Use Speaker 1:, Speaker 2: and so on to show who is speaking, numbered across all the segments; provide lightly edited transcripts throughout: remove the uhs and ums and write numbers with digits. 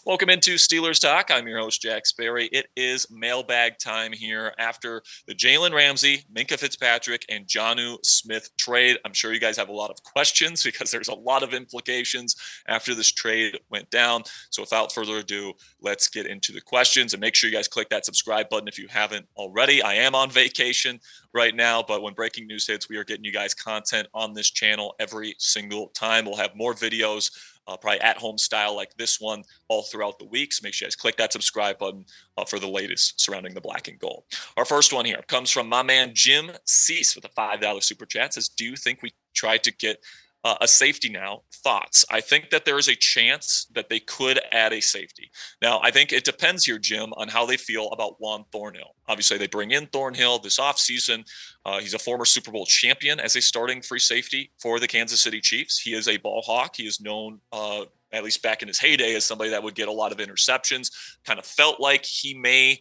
Speaker 1: Welcome into Steelers Talk. I'm your host, Jack Sperry. It is mailbag time here after the Jalen Ramsey, Minkah Fitzpatrick, and Jonnu Smith trade. I'm sure you guys have a lot of questions because there's a lot of implications after this trade went down. So without further ado, let's get into the questions and make sure you guys click that subscribe button if you haven't already. I am on vacation right now, but when breaking news hits, we are getting you guys content on this channel every single time. We'll have more videos, probably at-home style like this one, all throughout the week. So make sure you guys click that subscribe button for the latest surrounding the black and gold. Our first one here comes from my man Jim Cease with a $5 super chat. Says, do you think we tried to get a safety now? Thoughts? I think that there is a chance that they could add a safety. Now, I think it depends here, Jim, on how they feel about Juan Thornhill. Obviously, they bring in Thornhill this offseason. He's a former Super Bowl champion as a starting free safety for the Kansas City Chiefs. He is a ball hawk. He is known, at least back in his heyday, as somebody that would get a lot of interceptions. Kind of felt like he may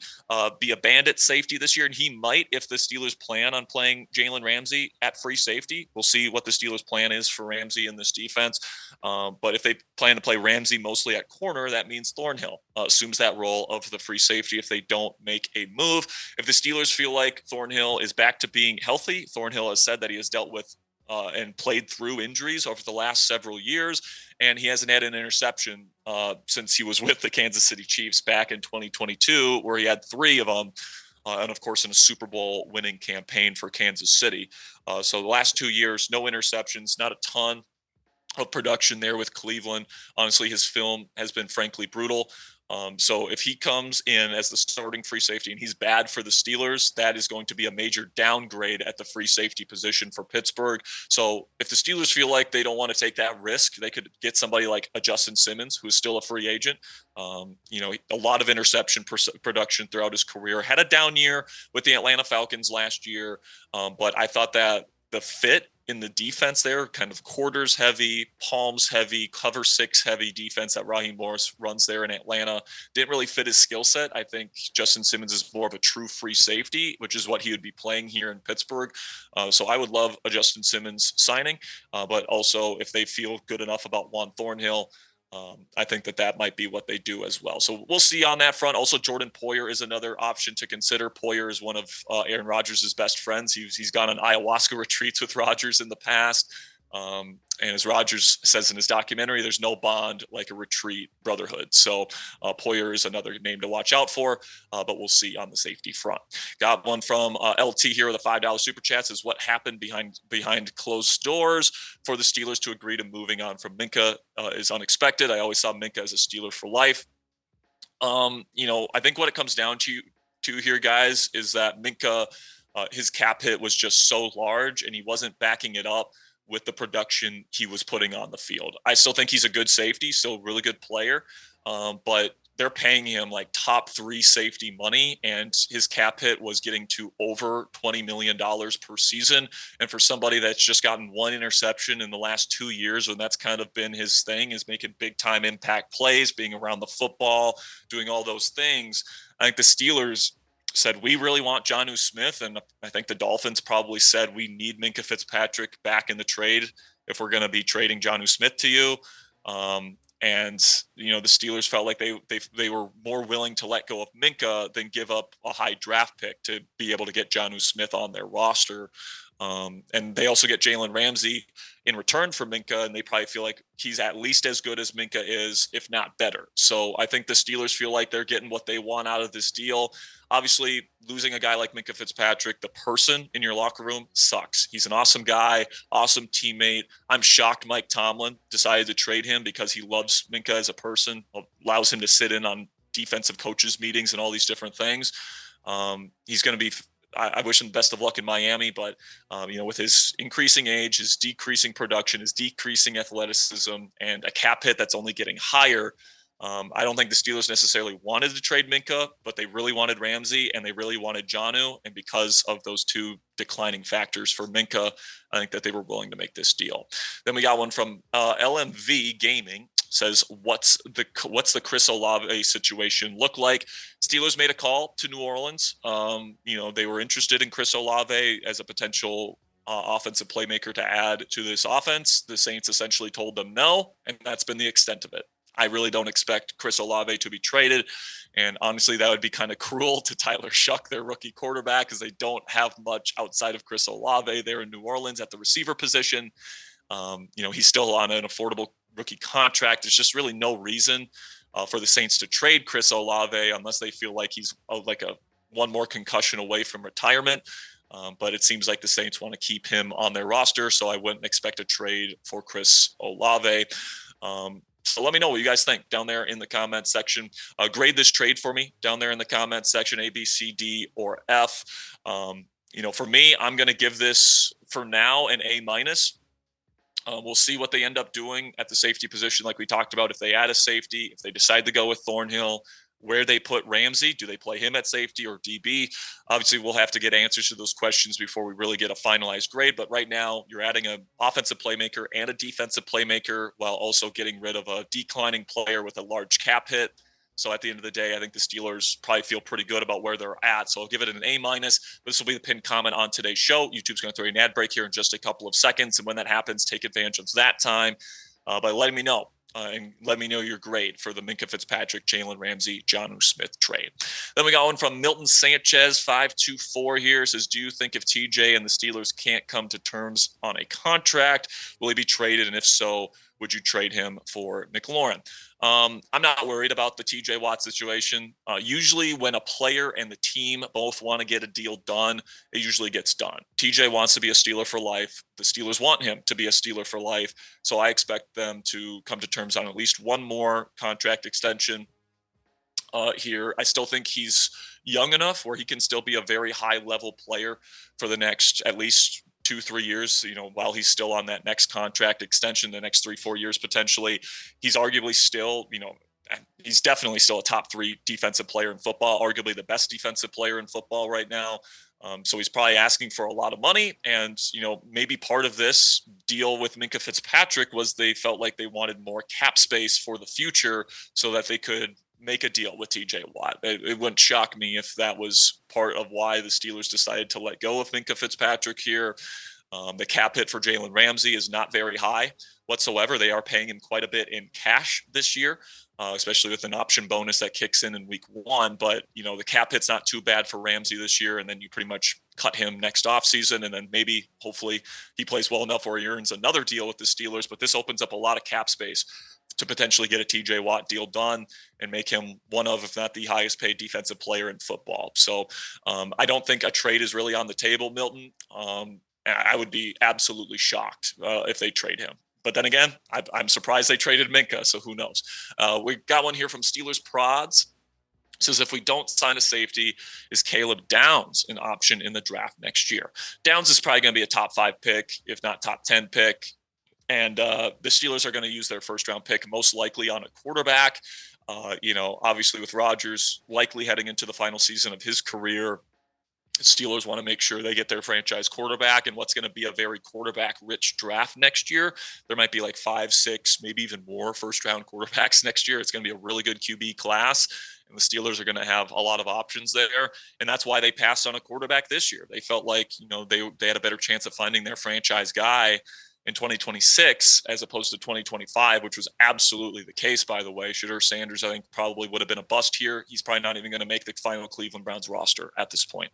Speaker 1: be a bandit safety this year, and he might if the Steelers plan on playing Jalen Ramsey at free safety. We'll see what the Steelers' plan is for Ramsey in this defense. But if they plan to play Ramsey mostly at corner, that means Thornhill assumes that role of the free safety if they don't make a move. If the Steelers feel like Thornhill is back to being healthy, Thornhill has said that he has dealt with and played through injuries over the last several years, and he hasn't had an interception since he was with the Kansas City Chiefs back in 2022, where he had 3 of them, and of course in a Super Bowl winning campaign for Kansas City. So the last 2 years, no interceptions, not a ton of production there with Cleveland. Honestly, his film has been frankly brutal. So if he comes in as the starting free safety and he's bad for the Steelers, that is going to be a major downgrade at the free safety position for Pittsburgh. So if the Steelers feel like they don't want to take that risk, they could get somebody like a Justin Simmons, who is still a free agent. A lot of interception production throughout his career. Had a down year with the Atlanta Falcons last year, but I thought that the fit in the defense there, kind of quarters heavy, palms heavy, cover 6 heavy defense that Raheem Morris runs there in Atlanta, didn't really fit his skill set. I think Justin Simmons is more of a true free safety, which is what he would be playing here in Pittsburgh. So I would love a Justin Simmons signing, but also if they feel good enough about Juan Thornhill, I think that might be what they do as well. So we'll see on that front. Also, Jordan Poyer is another option to consider. Poyer is one of Aaron Rodgers' best friends. He's gone on ayahuasca retreats with Rodgers in the past. And as Rodgers says in his documentary, there's no bond like a retreat brotherhood. So Poyer is another name to watch out for, but we'll see on the safety front. Got one from LT here with a $5 super chat. Says, what happened behind closed doors for the Steelers to agree to moving on from Minkah is unexpected. I always saw Minkah as a Steeler for life. I think what it comes down to here, guys, is that Minkah, his cap hit was just so large and he wasn't backing it up with the production he was putting on the field. I still think he's a good safety, still a really good player, but they're paying him like top 3 safety money, and his cap hit was getting to over $20 million per season. And for somebody that's just gotten 1 interception in the last 2 years, and that's kind of been his thing, is making big time impact plays, being around the football, doing all those things. I think the Steelers said, we really want Jonnu Smith. And I think the Dolphins probably said, we need Minkah Fitzpatrick back in the trade if we're going to be trading Jonnu Smith to you. And the Steelers felt like they were more willing to let go of Minkah than give up a high draft pick to be able to get Jonnu Smith on their roster. And they also get Jalen Ramsey in return for Minkah, and they probably feel like he's at least as good as Minkah is, if not better. So I think the Steelers feel like they're getting what they want out of this deal. Obviously, losing a guy like Minkah Fitzpatrick, the person in your locker room, sucks. He's an awesome guy, awesome teammate. I'm shocked Mike Tomlin decided to trade him because he loves Minkah as a person, allows him to sit in on defensive coaches meetings and all these different things. He's going to be I wish him best of luck in Miami, but with his increasing age, his decreasing production, his decreasing athleticism, and a cap hit that's only getting higher, I don't think the Steelers necessarily wanted to trade Minkah, but they really wanted Ramsey and they really wanted Jonnu. And because of those 2 declining factors for Minkah, I think that they were willing to make this deal. Then we got one from LMV Gaming. Says, what's the Chris Olave situation look like? Steelers made a call to New Orleans. They were interested in Chris Olave as a potential offensive playmaker to add to this offense. The Saints essentially told them no, and that's been the extent of it. I really don't expect Chris Olave to be traded. And honestly, that would be kind of cruel to Tyler Shuck, their rookie quarterback, because they don't have much outside of Chris Olave there in New Orleans at the receiver position. He's still on an affordable rookie contract. There's just really no reason for the Saints to trade Chris Olave unless they feel like he's like a one more concussion away from retirement. But it seems like the Saints want to keep him on their roster, so I wouldn't expect a trade for Chris Olave. So let me know what you guys think down there in the comments section. Grade this trade for me down there in the comments section, A, B, C, D, or F. For me, I'm going to give this for now an A minus. We'll see what they end up doing at the safety position, like we talked about. If they add a safety, if they decide to go with Thornhill, where they put Ramsey, do they play him at safety or DB? Obviously, we'll have to get answers to those questions before we really get a finalized grade. But right now, you're adding an offensive playmaker and a defensive playmaker while also getting rid of a declining player with a large cap hit. So at the end of the day, I think the Steelers probably feel pretty good about where they're at. So I'll give it an A minus. This will be the pinned comment on today's show. YouTube's going to throw you an ad break here in just a couple of seconds. And when that happens, take advantage of that time by letting me know. And let me know your grade for the Minkah Fitzpatrick, Jalen Ramsey, Jonnu Smith trade. Then we got one from Milton Sanchez, 524 here. Says, do you think if TJ and the Steelers can't come to terms on a contract, will he be traded? And if so, would you trade him for McLaurin? I'm not worried about the TJ Watt situation. Usually when a player and the team both want to get a deal done, it usually gets done. TJ wants to be a Steeler for life. The Steelers want him to be a Steeler for life. So I expect them to come to terms on at least one more contract extension here. I still think he's young enough where he can still be a very high level player for the next at least 2-3 years, while he's still on that next contract extension, the next 3-4 years potentially. He's arguably still, he's definitely still a top 3 defensive player in football, arguably the best defensive player in football right now. So he's probably asking for a lot of money. And, maybe part of this deal with Minkah Fitzpatrick was they felt like they wanted more cap space for the future so that they could make a deal with TJ Watt. It wouldn't shock me if that was part of why the Steelers decided to let go of Minkah Fitzpatrick here. The cap hit for Jalen Ramsey is not very high whatsoever. They are paying him quite a bit in cash this year, especially with an option bonus that kicks in week 1. But, the cap hit's not too bad for Ramsey this year. And then you pretty much cut him next offseason. And then maybe, hopefully, he plays well enough where he earns another deal with the Steelers. But this opens up a lot of cap space to potentially get a TJ Watt deal done and make him one of, if not the highest paid defensive player in football. So I don't think a trade is really on the table, Milton. I would be absolutely shocked if they trade him. But then again, I'm surprised they traded Minkah, so who knows? We got one here from Steelers Prods. It says, if we don't sign a safety, is Caleb Downs an option in the draft next year? Downs is probably going to be a top 5 pick, if not top 10 pick. And the Steelers are going to use their first-round pick most likely on a quarterback. Obviously with Rodgers likely heading into the final season of his career, Steelers want to make sure they get their franchise quarterback and what's going to be a very quarterback-rich draft next year. There might be like 5, 6, maybe even more first-round quarterbacks next year. It's going to be a really good QB class, and the Steelers are going to have a lot of options there. And that's why they passed on a quarterback this year. They felt like, they had a better chance of finding their franchise guy in 2026 as opposed to 2025, which was absolutely the case, by the way. Shedeur Sanders, I think, probably would have been a bust here. He's probably not even going to make the final Cleveland Browns roster at this point.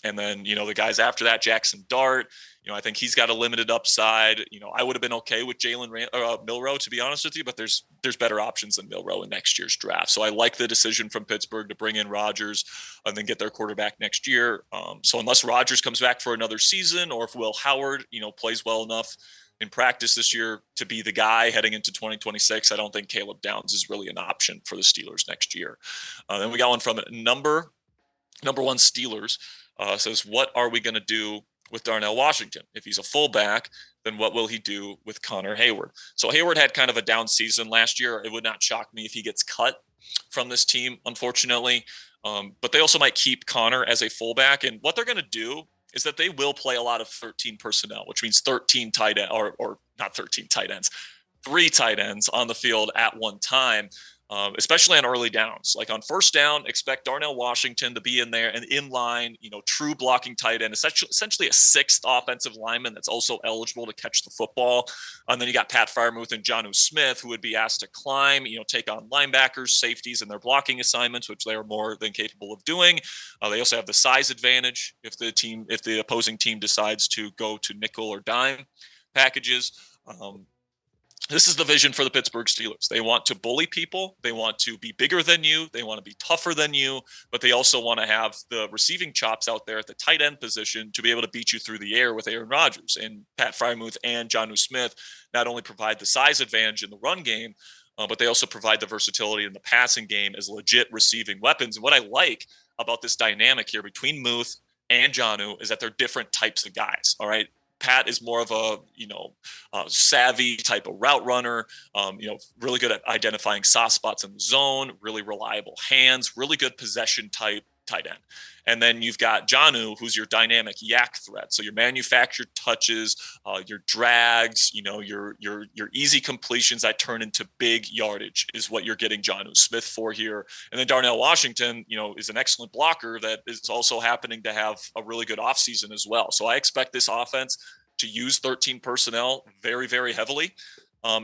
Speaker 1: And then, the guys after that, Jackson Dart, I think he's got a limited upside. I would have been okay with Milroe, to be honest with you, but there's better options than Milroe in next year's draft. So I like the decision from Pittsburgh to bring in Rodgers and then get their quarterback next year. So unless Rodgers comes back for another season, or if Will Howard, plays well enough in practice this year to be the guy heading into 2026, I don't think Caleb Downs is really an option for the Steelers next year. Then we got one from number 1 Steelers. Says, what are we going to do with Darnell Washington? If he's a fullback, then what will he do with Connor Hayward? So Hayward had kind of a down season last year. It would not shock me if he gets cut from this team, unfortunately. But they also might keep Connor as a fullback. And what they're going to do is that they will play a lot of 13 personnel, which means 13 tight ends, or not 13 tight ends, 3 tight ends on the field at one time. especially on early downs. Like on first down, expect Darnell Washington to be in there and in line, true blocking tight end, essentially a sixth offensive lineman that's also eligible to catch the football. And then you got Pat Freiermuth and Jonnu Smith, who would be asked to climb, take on linebackers, safeties, and their blocking assignments, which they are more than capable of doing. They also have the size advantage if the opposing team decides to go to nickel or dime packages. This is the vision for the Pittsburgh Steelers. They want to bully people. They want to be bigger than you. They want to be tougher than you, but they also want to have the receiving chops out there at the tight end position to be able to beat you through the air with Aaron Rodgers. And Pat Freiermuth and Jonnu Smith not only provide the size advantage in the run game, but they also provide the versatility in the passing game as legit receiving weapons. And what I like about this dynamic here between Muth and Jonnu is that they're different types of guys. All right. Pat is more of a, savvy type of route runner, really good at identifying soft spots in the zone, really reliable hands, really good possession type tight end. And then you've got Jonnu, who's your dynamic yak threat. So your manufactured touches, your drags, your easy completions that turn into big yardage is what you're getting Jonnu Smith for here. And then Darnell Washington, is an excellent blocker that is also happening to have a really good offseason as well. So I expect this offense to use 13 personnel very, very heavily.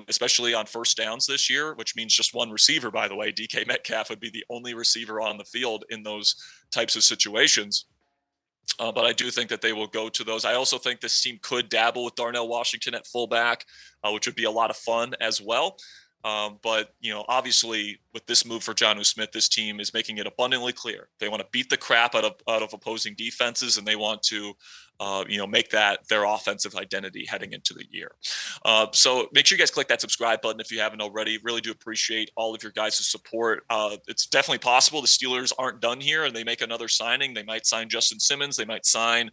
Speaker 1: Especially on first downs this year, which means just one receiver, by the way. DK Metcalf would be the only receiver on the field in those types of situations. But I do think that they will go to those. I also think this team could dabble with Darnell Washington at fullback, which would be a lot of fun as well. But, obviously with this move for Jonnu Smith, this team is making it abundantly clear. They want to beat the crap out of opposing defenses, and they want to, make that their offensive identity heading into the year. So make sure you guys click that subscribe button if you haven't already. Really do appreciate all of your guys' support. It's definitely possible the Steelers aren't done here and they make another signing. They might sign Justin Simmons. They might sign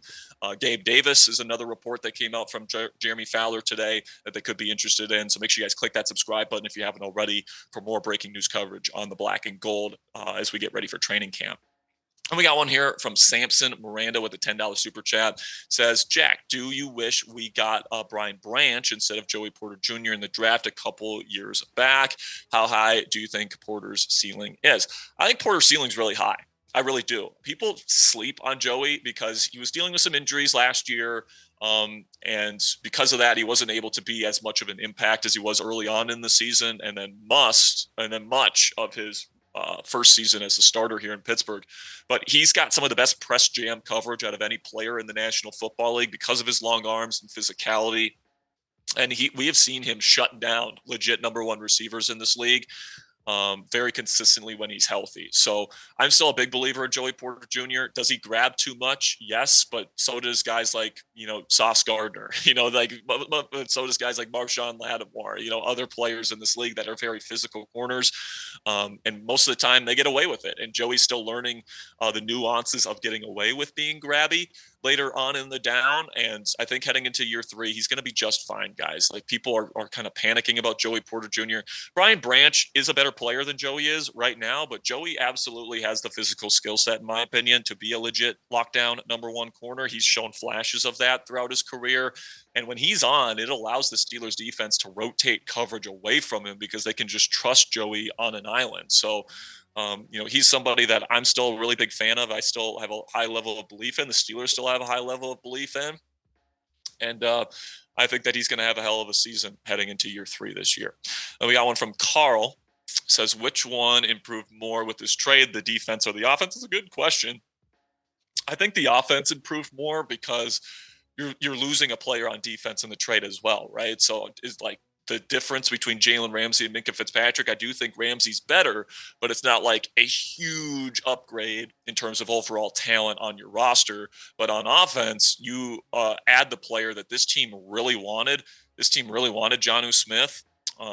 Speaker 1: Gabe Davis is another report that came out from Jeremy Fowler today that they could be interested in. So make sure you guys click that subscribe button if you haven't already for more breaking news coverage on the Black and Gold as we get ready for training camp. And we got one here from Samson Miranda with a $10 super chat. Says, Jack, do you wish we got Brian Branch instead of Joey Porter Jr. in the draft a couple years back? How high do you think Porter's ceiling is? I think Porter's ceiling is really high. I really do. People sleep on Joey because he was dealing with some injuries last year. And because of that, he wasn't able to be as much of an impact as he was early on in the season. And then much of his first season as a starter here in Pittsburgh. But he's got some of the best press jam coverage out of any player in the National Football League because of his long arms and physicality. And we have seen him shut down legit number one receivers in this league very consistently when he's healthy. So I'm still a big believer in Joey Porter Jr. Does he grab too much? Yes, but so does guys like, Sauce Gardner, but so does guys like Marshawn Lattimore, other players in this league that are very physical corners. And most of the time they get away with it. And Joey's still learning the nuances of getting away with being grabby later on in the down. And I think heading into year 3, he's going to be just fine, guys. Like people are kind of panicking about Joey Porter Jr. Brian Branch is a better player than Joey is right now, but Joey absolutely has the physical skill set, in my opinion, to be a legit lockdown number one corner. He's shown flashes of that throughout his career. And when he's on, it allows the Steelers defense to rotate coverage away from him because they can just trust Joey on an island. So, he's somebody that I'm still a really big fan of. I still have a high level of belief in. The Steelers still have a high level of belief in. And I think that he's going to have a hell of a season heading into year 3 this year. And we got one from Carl. Says, which one improved more with this trade, the defense or the offense? It's a good question. I think the offense improved more because you're losing a player on defense in the trade as well, right? So it's like the difference between Jalen Ramsey and Minkah Fitzpatrick. I do think Ramsey's better, but it's not like a huge upgrade in terms of overall talent on your roster. But on offense, you add the player that this team really wanted. This team really wanted Jonnu Smith.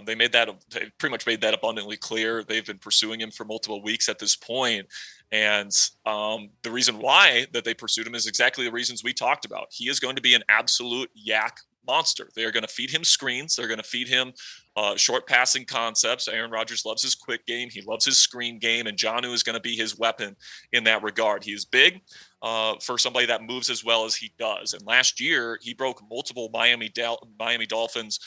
Speaker 1: They pretty much made that abundantly clear. They've been pursuing him for multiple weeks at this point. And the reason why that they pursued him is exactly the reasons we talked about. He is going to be an absolute yak monster. They are going to feed him screens. They're going to feed him short passing concepts. Aaron Rodgers loves his quick game. He loves his screen game, and Jonnu is going to be his weapon in that regard. He is big for somebody that moves as well as he does. And last year, he broke multiple Miami Dolphins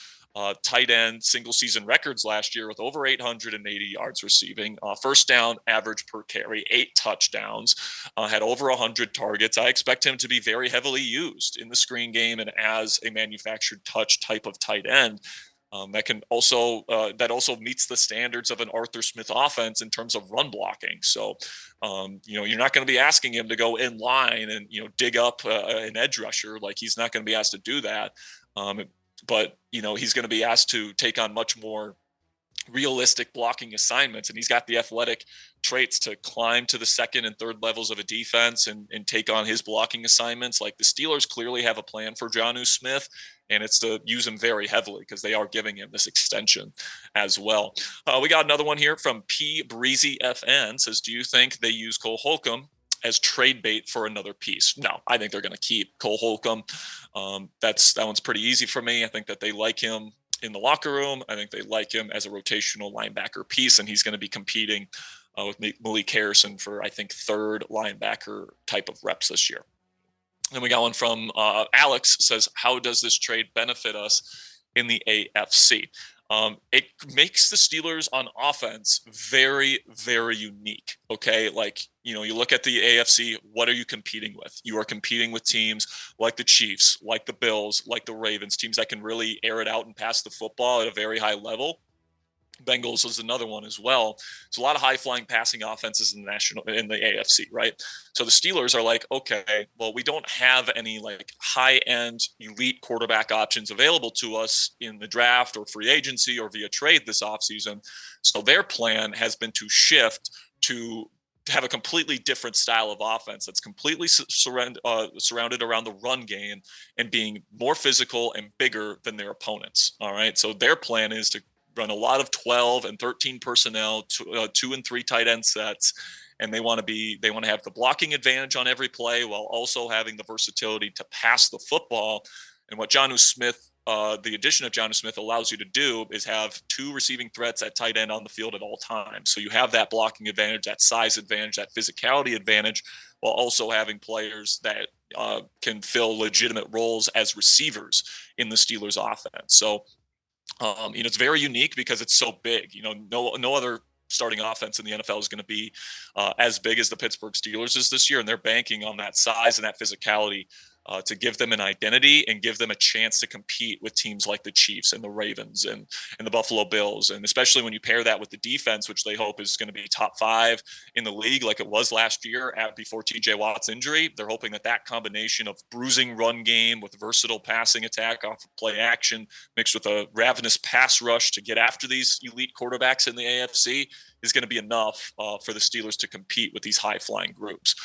Speaker 1: tight end single season records last year with over 880 yards receiving, first down average per carry, 8 touchdowns, had over 100 targets. I expect him to be very heavily used in the screen game and as a manufactured touch type of tight end. That also meets the standards of an Arthur Smith offense in terms of run blocking. So, you're not going to be asking him to go in line and dig up an edge rusher. Like, he's not going to be asked to do that. But he's going to be asked to take on much more realistic blocking assignments, and he's got the athletic traits to climb to the second and third levels of a defense and take on his blocking assignments. Like, the Steelers clearly have a plan for Jonnu Smith, and it's to use him very heavily because they are giving him this extension as well. We got another one here from P Breezy FN, says, do you think they use Cole Holcomb as trade bait for another piece? No, I think they're going to keep Cole Holcomb. That one's pretty easy for me. I think that they like him in the locker room. I think they like him as a rotational linebacker piece, and he's going to be competing with Malik Harrison for, I think, third linebacker type of reps this year. Then we got one from Alex, says, how does this trade benefit us in the AFC? It makes the Steelers on offense very, very unique. Okay. Like, you look at the AFC, what are you competing with? You are competing with teams like the Chiefs, like the Bills, like the Ravens, teams that can really air it out and pass the football at a very high level. Bengals is another one as well. There's a lot of high-flying passing offenses in the AFC, right? So the Steelers are like, okay, well, we don't have any like high-end elite quarterback options available to us in the draft or free agency or via trade this offseason. So their plan has been to shift to have a completely different style of offense that's completely surrounded around the run game and being more physical and bigger than their opponents. All right. So their plan is to run a lot of 12 and 13 personnel, 2 and 3 tight end sets. And they want to have the blocking advantage on every play while also having the versatility to pass the football. And what Jonnu Smith, the addition of Jonnu Smith allows you to do is have 2 receiving threats at tight end on the field at all times. So you have that blocking advantage, that size advantage, that physicality advantage, while also having players that can fill legitimate roles as receivers in the Steelers offense. So, it's very unique because it's so big. No other starting offense in the NFL is going to be as big as the Pittsburgh Steelers is this year, and they're banking on that size and that physicality to give them an identity and give them a chance to compete with teams like the Chiefs and the Ravens and the Buffalo Bills. And especially when you pair that with the defense, which they hope is going to be top 5 in the league like it was last year before TJ Watt's injury. They're hoping that combination of bruising run game with versatile passing attack off of play action mixed with a ravenous pass rush to get after these elite quarterbacks in the AFC is going to be enough for the Steelers to compete with these high-flying groups.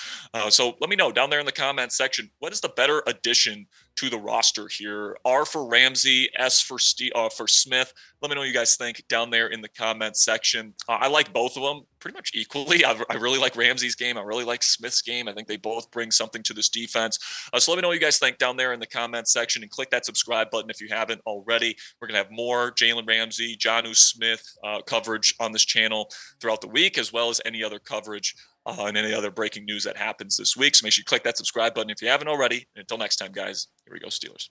Speaker 1: So let me know down there in the comments section, what is the better addition to the roster here? R for Ramsey, S for Smith. Let me know what you guys think down there in the comments section. I like both of them pretty much equally. I really like Ramsey's game. I really like Smith's game. I think they both bring something to this defense. So let me know what you guys think down there in the comments section, and click that subscribe button if you haven't already. We're going to have more Jalen Ramsey, Jonnu Smith coverage on this channel throughout the week, as well as any other coverage and any other breaking news that happens this week. So make sure you click that subscribe button if you haven't already. And until next time, guys, here we go, Steelers.